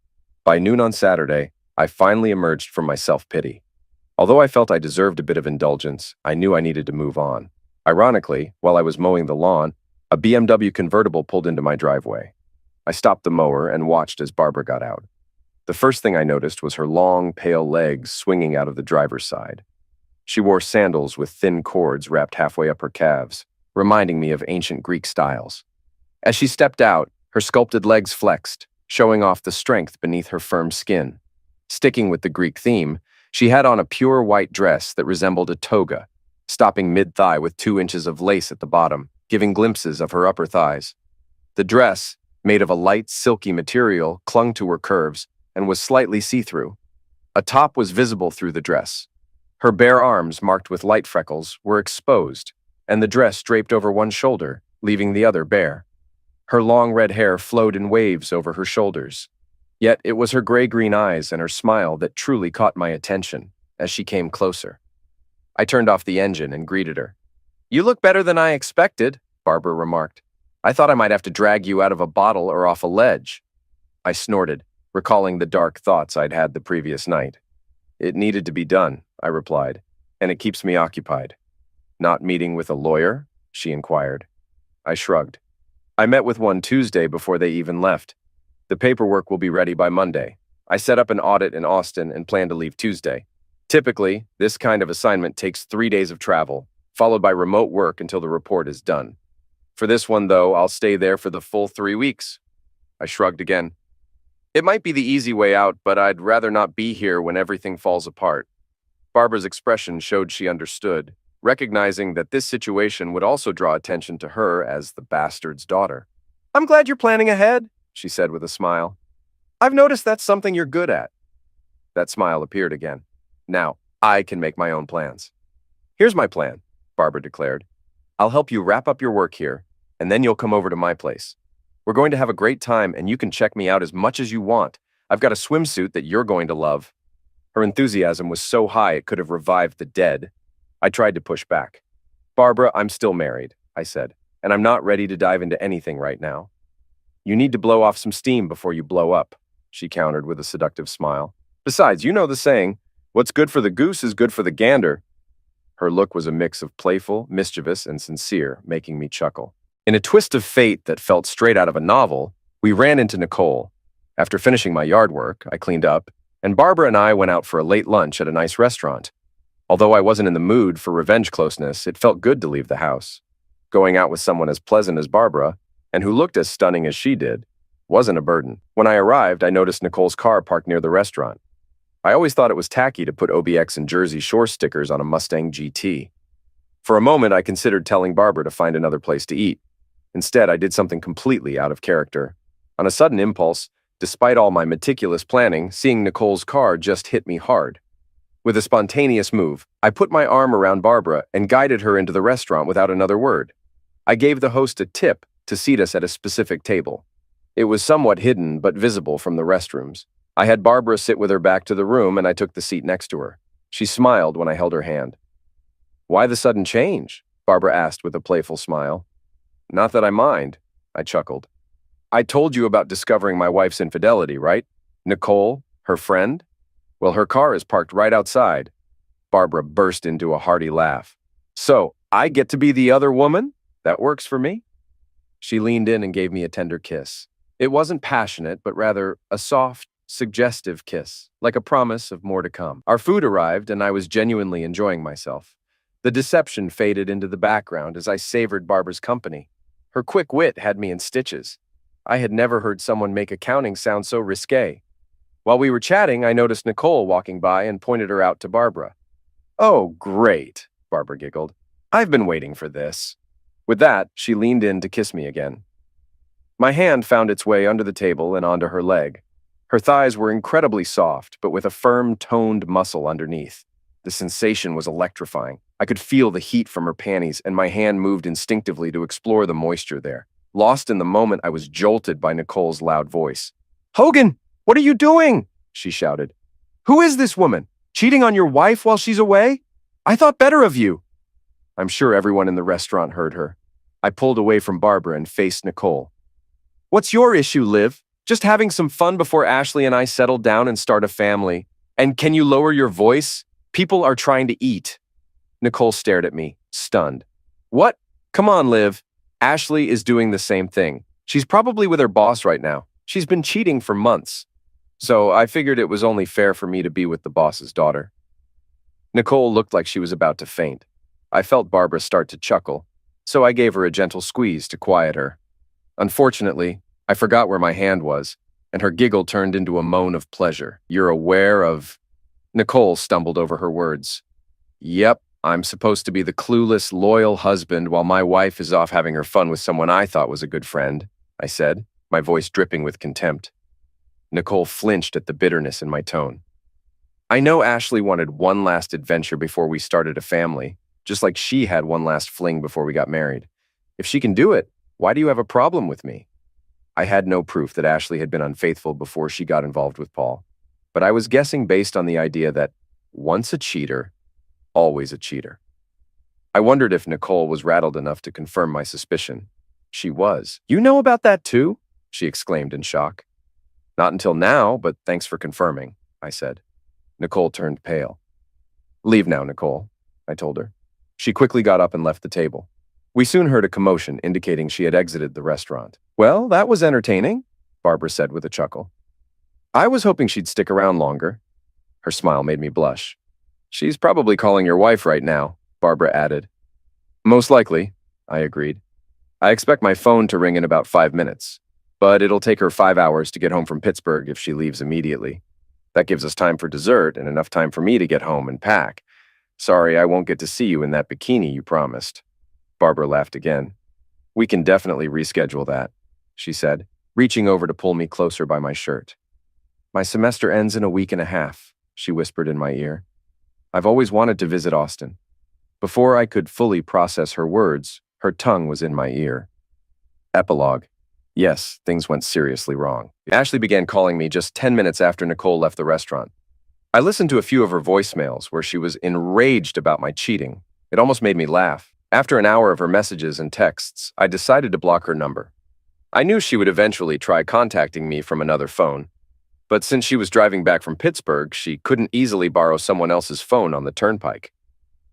By noon on Saturday, I finally emerged from my self-pity. Although I felt I deserved a bit of indulgence, I knew I needed to move on. Ironically, while I was mowing the lawn, a BMW convertible pulled into my driveway. I stopped the mower and watched as Barbara got out. The first thing I noticed was her long, pale legs swinging out of the driver's side. She wore sandals with thin cords wrapped halfway up her calves, reminding me of ancient Greek styles. As she stepped out, her sculpted legs flexed, showing off the strength beneath her firm skin. Sticking with the Greek theme, she had on a pure white dress that resembled a toga, stopping mid-thigh with 2 inches of lace at the bottom, giving glimpses of her upper thighs. The dress, made of a light, silky material, clung to her curves and was slightly see-through. A top was visible through the dress. Her bare arms, marked with light freckles, were exposed, and the dress draped over one shoulder, leaving the other bare. Her long red hair flowed in waves over her shoulders. Yet it was her gray-green eyes and her smile that truly caught my attention as she came closer. I turned off the engine and greeted her. "You look better than I expected," Barbara remarked. "I thought I might have to drag you out of a bottle or off a ledge." I snorted, recalling the dark thoughts I'd had the previous night. "It needed to be done," I replied, "and it keeps me occupied." "Not meeting with a lawyer?" she inquired. I shrugged. "I met with one Tuesday before they even left. The paperwork will be ready by Monday. I set up an audit in Austin and plan to leave Tuesday. Typically, this kind of assignment takes 3 days of travel, followed by remote work until the report is done. For this one, though, I'll stay there for the full 3 weeks." I shrugged again. "It might be the easy way out, but I'd rather not be here when everything falls apart." Barbara's expression showed she understood, recognizing that this situation would also draw attention to her as the bastard's daughter. "I'm glad you're planning ahead," she said with a smile. "I've noticed that's something you're good at." That smile appeared again. "Now, I can make my own plans." "Here's my plan," Barbara declared. "I'll help you wrap up your work here, and then you'll come over to my place. We're going to have a great time, and you can check me out as much as you want. I've got a swimsuit that you're going to love." Her enthusiasm was so high it could have revived the dead. I tried to push back. "Barbara, I'm still married," I said, "and I'm not ready to dive into anything right now." "You need to blow off some steam before you blow up," she countered with a seductive smile. Besides, you know the saying, what's good for the goose is good for the gander. Her look was a mix of playful, mischievous, and sincere, making me chuckle. In a twist of fate that felt straight out of a novel, we ran into Nicole. After finishing my yard work, I cleaned up, and Barbara and I went out for a late lunch at a nice restaurant. Although I wasn't in the mood for revenge closeness, it felt good to leave the house. Going out with someone as pleasant as Barbara, and who looked as stunning as she did, wasn't a burden. When I arrived, I noticed Nicole's car parked near the restaurant. I always thought it was tacky to put OBX and Jersey Shore stickers on a Mustang GT. For a moment, I considered telling Barbara to find another place to eat. Instead, I did something completely out of character. On a sudden impulse, despite all my meticulous planning, seeing Nicole's car just hit me hard. With a spontaneous move, I put my arm around Barbara and guided her into the restaurant without another word. I gave the host a tip to seat us at a specific table. It was somewhat hidden but visible from the restrooms. I had Barbara sit with her back to the room and I took the seat next to her. She smiled when I held her hand. "Why the sudden change?" Barbara asked with a playful smile. "Not that I mind," I chuckled. "I told you about discovering my wife's infidelity, right? Nicole, her friend? Well, her car is parked right outside." Barbara burst into a hearty laugh. "So, I get to be the other woman? That works for me." She leaned in and gave me a tender kiss. It wasn't passionate, but rather a soft, suggestive kiss, like a promise of more to come. Our food arrived, and I was genuinely enjoying myself. The deception faded into the background as I savored Barbara's company. Her quick wit had me in stitches. I had never heard someone make accounting sound so risque. While we were chatting, I noticed Nicole walking by and pointed her out to Barbara. "Oh, great," Barbara giggled. "I've been waiting for this." With that, she leaned in to kiss me again. My hand found its way under the table and onto her leg. Her thighs were incredibly soft, but with a firm, toned muscle underneath. The sensation was electrifying. I could feel the heat from her panties, and my hand moved instinctively to explore the moisture there. Lost in the moment, I was jolted by Nicole's loud voice. "Hogan, what are you doing?" she shouted. "Who is this woman? Cheating on your wife while she's away? I thought better of you." I'm sure everyone in the restaurant heard her. I pulled away from Barbara and faced Nicole. "What's your issue, Liv? Just having some fun before Ashley and I settle down and start a family. And can you lower your voice? People are trying to eat." Nicole stared at me, stunned. "What? Come on, Liv. Ashley is doing the same thing. She's probably with her boss right now. She's been cheating for months. So I figured it was only fair for me to be with the boss's daughter." Nicole looked like she was about to faint. I felt Barbara start to chuckle, so I gave her a gentle squeeze to quiet her. Unfortunately, I forgot where my hand was, and her giggle turned into a moan of pleasure. "You're aware of—" Nicole stumbled over her words. "Yep, I'm supposed to be the clueless, loyal husband while my wife is off having her fun with someone I thought was a good friend," I said, my voice dripping with contempt. Nicole flinched at the bitterness in my tone. "I know Ashley wanted one last adventure before we started a family, just like she had one last fling before we got married. If she can do it, why do you have a problem with me?" I had no proof that Ashley had been unfaithful before she got involved with Paul, but I was guessing based on the idea that once a cheater, always a cheater. I wondered if Nicole was rattled enough to confirm my suspicion. She was. "You know about that too?" she exclaimed in shock. "Not until now, but thanks for confirming," I said. Nicole turned pale. "Leave now, Nicole," I told her. She quickly got up and left the table. We soon heard a commotion indicating she had exited the restaurant. "Well, that was entertaining," Barbara said with a chuckle. "I was hoping she'd stick around longer." Her smile made me blush. "She's probably calling your wife right now," Barbara added. "Most likely," I agreed. "I expect my phone to ring in about 5 minutes, but it'll take her 5 hours to get home from Pittsburgh if she leaves immediately. That gives us time for dessert and enough time for me to get home and pack. Sorry, I won't get to see you in that bikini you promised." Barbara laughed again. "We can definitely reschedule that," she said, reaching over to pull me closer by my shirt. "My semester ends in a week and a half," she whispered in my ear. "I've always wanted to visit Austin." Before I could fully process her words, her tongue was in my ear. Epilogue. Yes, things went seriously wrong. Ashley began calling me just 10 minutes after Nicole left the restaurant. I listened to a few of her voicemails where she was enraged about my cheating. It almost made me laugh. After an hour of her messages and texts, I decided to block her number. I knew she would eventually try contacting me from another phone. But since she was driving back from Pittsburgh, she couldn't easily borrow someone else's phone on the turnpike.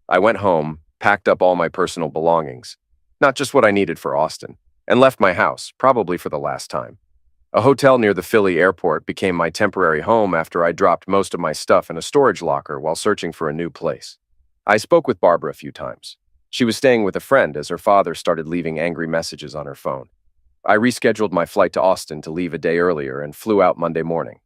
I went home, packed up all my personal belongings, not just what I needed for Austin, and left my house, probably for the last time. A hotel near the Philly airport became my temporary home after I dropped most of my stuff in a storage locker while searching for a new place. I spoke with Barbara a few times. She was staying with a friend as her father started leaving angry messages on her phone. I rescheduled my flight to Austin to leave a day earlier and flew out Monday morning.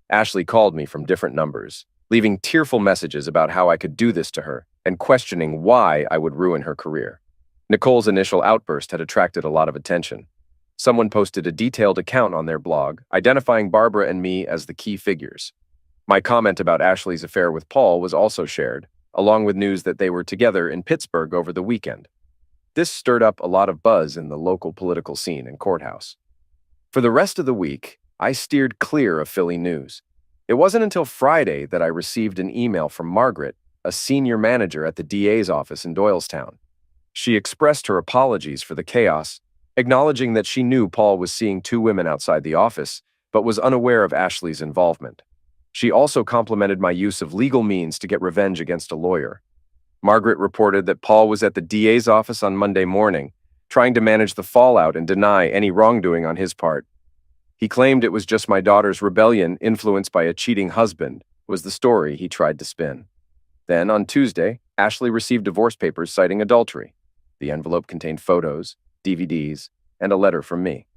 Ashley called me from different numbers, leaving tearful messages about how I could do this to her and questioning why I would ruin her career. Nicole's initial outburst had attracted a lot of attention. Someone posted a detailed account on their blog, identifying Barbara and me as the key figures. My comment about Ashley's affair with Paul was also shared, along with news that they were together in Pittsburgh over the weekend. This stirred up a lot of buzz in the local political scene and courthouse. For the rest of the week, I steered clear of Philly news. It wasn't until Friday that I received an email from Margaret, a senior manager at the DA's office in Doylestown. She expressed her apologies for the chaos, acknowledging that she knew Paul was seeing two women outside the office, but was unaware of Ashley's involvement. She also complimented my use of legal means to get revenge against a lawyer. Margaret reported that Paul was at the DA's office on Monday morning, trying to manage the fallout and deny any wrongdoing on his part. He claimed it was just my daughter's rebellion influenced by a cheating husband, was the story he tried to spin. Then, on Tuesday, Ashley received divorce papers citing adultery. The envelope contained photos, DVDs, and a letter from me.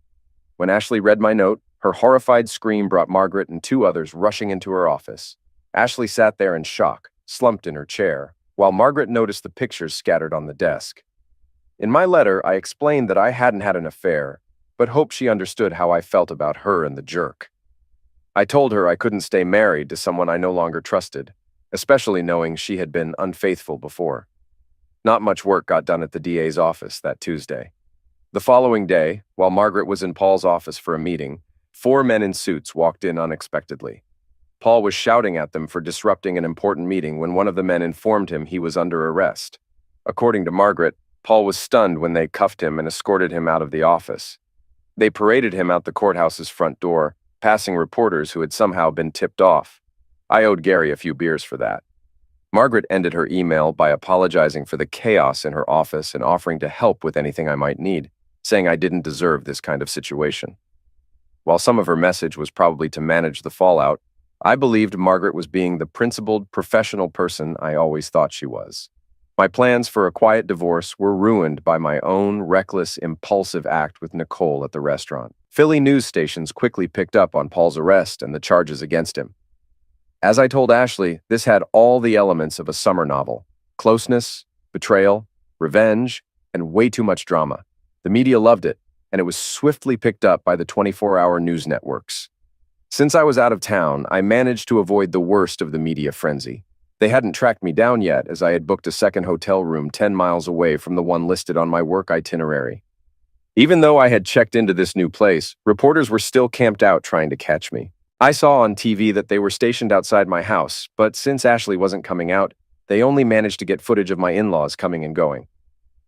When Ashley read my note, her horrified scream brought Margaret and two others rushing into her office. Ashley sat there in shock, slumped in her chair, while Margaret noticed the pictures scattered on the desk. In my letter, I explained that I hadn't had an affair, but hoped she understood how I felt about her and the jerk. I told her I couldn't stay married to someone I no longer trusted, especially knowing she had been unfaithful before. Not much work got done at the DA's office that Tuesday. The following day, while Margaret was in Paul's office for a meeting, 4 men in suits walked in unexpectedly. Paul was shouting at them for disrupting an important meeting when one of the men informed him he was under arrest. According to Margaret, Paul was stunned when they cuffed him and escorted him out of the office. They paraded him out the courthouse's front door, passing reporters who had somehow been tipped off. I owed Gary a few beers for that. Margaret ended her email by apologizing for the chaos in her office and offering to help with anything I might need, saying I didn't deserve this kind of situation. While some of her message was probably to manage the fallout, I believed Margaret was being the principled, professional person I always thought she was. My plans for a quiet divorce were ruined by my own reckless, impulsive act with Nicole at the restaurant. Philly news stations quickly picked up on Paul's arrest and the charges against him. As I told Ashley, this had all the elements of a summer novel: closeness, betrayal, revenge, and way too much drama. The media loved it, and it was swiftly picked up by the 24-hour news networks. Since I was out of town, I managed to avoid the worst of the media frenzy. They hadn't tracked me down yet, as I had booked a second hotel room 10 miles away from the one listed on my work itinerary. Even though I had checked into this new place, reporters were still camped out trying to catch me. I saw on TV that they were stationed outside my house, but since Ashley wasn't coming out, they only managed to get footage of my in-laws coming and going.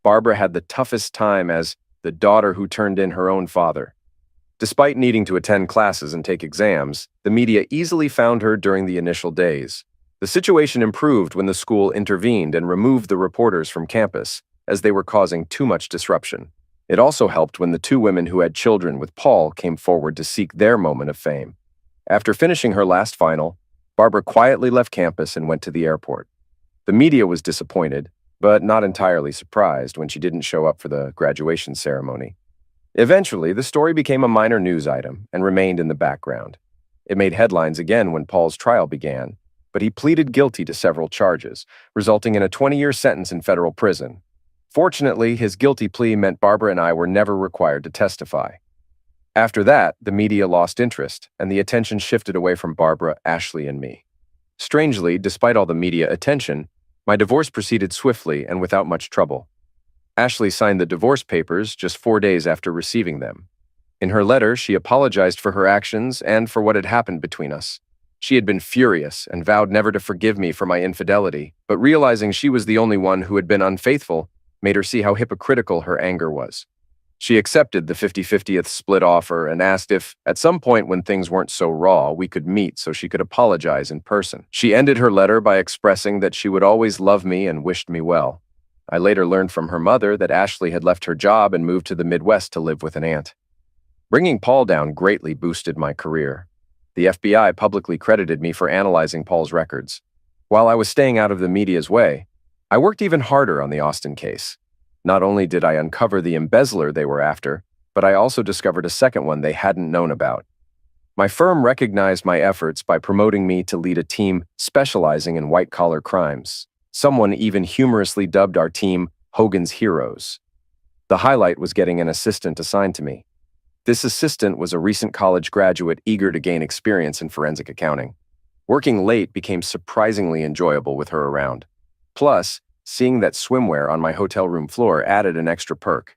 Barbara had the toughest time as the daughter who turned in her own father. Despite needing to attend classes and take exams, the media easily found her during the initial days. The situation improved when the school intervened and removed the reporters from campus, as they were causing too much disruption. It also helped when the 2 women who had children with Paul came forward to seek their moment of fame. After finishing her last final, Barbara quietly left campus and went to the airport. The media was disappointed, but not entirely surprised when she didn't show up for the graduation ceremony. Eventually, the story became a minor news item and remained in the background. It made headlines again when Paul's trial began, but he pleaded guilty to several charges, resulting in a 20-year sentence in federal prison. Fortunately, his guilty plea meant Barbara and I were never required to testify. After that, the media lost interest, and the attention shifted away from Barbara, Ashley, and me. Strangely, despite all the media attention, my divorce proceeded swiftly and without much trouble. Ashley signed the divorce papers just 4 days after receiving them. In her letter, she apologized for her actions and for what had happened between us. She had been furious and vowed never to forgive me for my infidelity, but realizing she was the only one who had been unfaithful made her see how hypocritical her anger was. She accepted the 50/50th split offer and asked if, at some point when things weren't so raw, we could meet so she could apologize in person. She ended her letter by expressing that she would always love me and wished me well. I later learned from her mother that Ashley had left her job and moved to the Midwest to live with an aunt. Bringing Paul down greatly boosted my career. The FBI publicly credited me for analyzing Paul's records. While I was staying out of the media's way, I worked even harder on the Austin case. Not only did I uncover the embezzler they were after, but I also discovered a second one they hadn't known about. My firm recognized my efforts by promoting me to lead a team specializing in white-collar crimes. Someone even humorously dubbed our team Hogan's Heroes. The highlight was getting an assistant assigned to me. This assistant was a recent college graduate eager to gain experience in forensic accounting. Working late became surprisingly enjoyable with her around. Plus, seeing that swimwear on my hotel room floor added an extra perk.